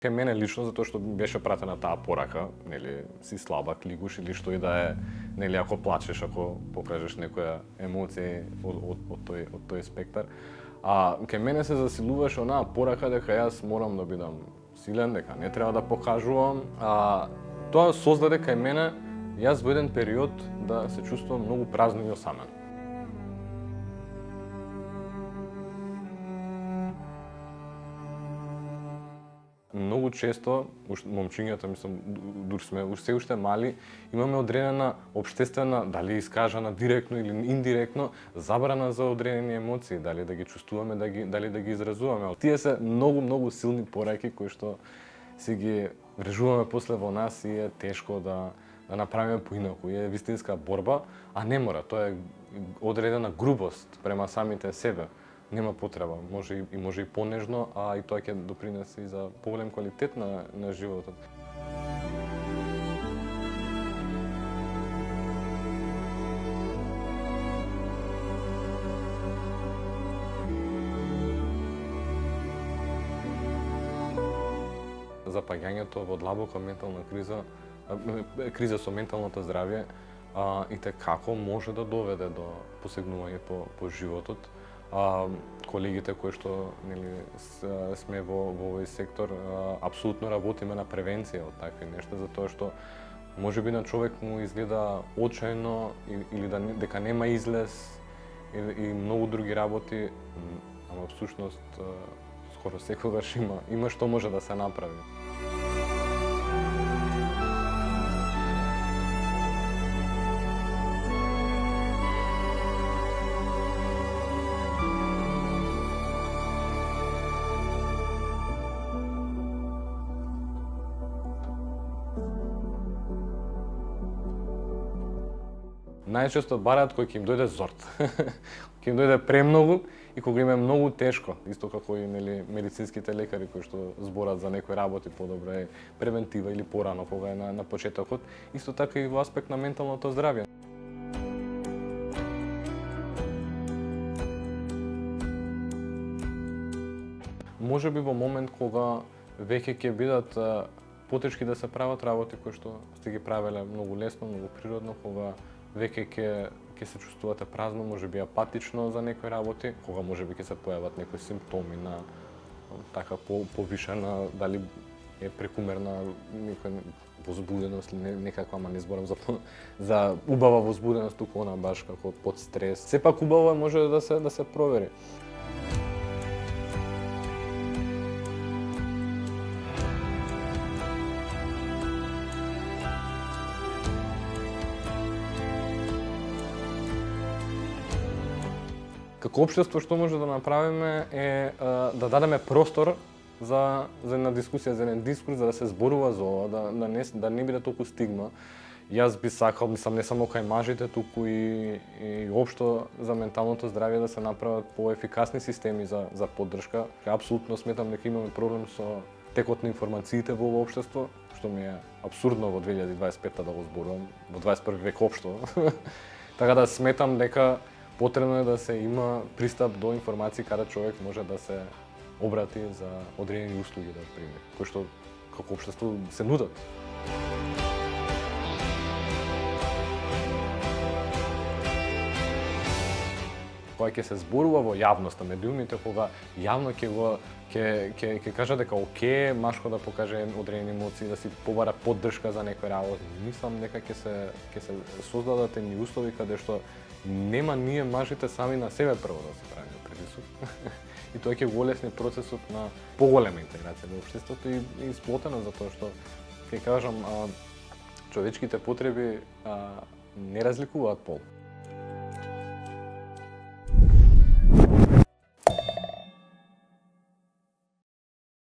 Кај мене лично, затоа што беше пратена таа порака, нели, си слабак, лигуш или што и да е, нели, ако плачеш, ако покажеш некоја емоција од тој спектар. А кај мене се засилуваше онаа порака дека јас морам да бидам силен, дека не треба да покажувам. Тоа создаде кај мене јас во еден период да се чувствувам многу празно и осамен. Многу често, момчињата, мислам, дури сме се уште мали, имаме одредена општествена, дали искажана директно или индиректно, забрана за одредени емоции, дали да ги чувствуваме, дали да ги изразуваме. Тие се многу силни пораки кои што си ги врежуваме после во нас и е тешко да направиме поинаку. Е вистинска борба, а не мора, тоа е одредена грубост према самите себе. Нема потреба, може и понежно, а и тоа ќе допринесе и за поголем квалитет на животот. Запаѓањето во длабока ментална криза со менталното здравје и како може да доведе до посегнување по животот. Колегите кои што, нели, сме во овој сектор, апсолутно работиме на превенција од такви нешта, затоа што можеби на човек му изгледа очајно или дека нема излез и многу други работи, ама всушност скоро секогаш има што може да се направи. Најчесто бараат кој ќе им дојде зорт. Ќе им дојде премногу и кога им е многу тешко. Исто како и, нели, медицинските лекари кои што зборат за некои работи, подобро е превентива или порано кога е на почетокот, исто така и во аспект на менталното здравје. Можеби во момент кога веќе ќе бидат потешки да се прават работи кои што сте ги правеле многу лесно, многу природно, кога веќе ќе се чувствувате празно, можеби апатично за некои работи, кога можеби ќе се појават некои симптоми на така повишена, дали е прекумерна некоја возбуденост или некаква, ама не зборам за убава возбуденост, туку она баш како под стрес. Сепак убаво може да се провери. Како општество што може да направиме е да дадеме простор за една дискусија, за еден дискурс, за да се зборува за ова, да не биде толку стигма. Јас би сакал, мислам, не само кај мажите, туку и општо за менталното здравје да се направат поефикасни системи за поддршка. Апсолутно сметам дека имаме проблем со текот на информациите во ова општество, што ми е апсурдно во 2025 да го зборувам, во 21 век општо. Така да сметам дека потребно е да се има пристап до информации каде човек може да се обрати за одредени услуги, да прими, кои што како општество се нудат. Кога ќе се зборува во јавност на медиумите, кога јавно ќе кажа дека оке, машко да покаже одредени емоции, да си побара поддршка за некој работи. Мислам дека ќе се создадат едни услови каде што нема ние мажите сами на себе прво да се правиме притисок. И тоа ќе го олесни процесот на поголема интеграција во општеството и сплотено, затоа што, ќе кажам, човечките потреби не разликуваат пол.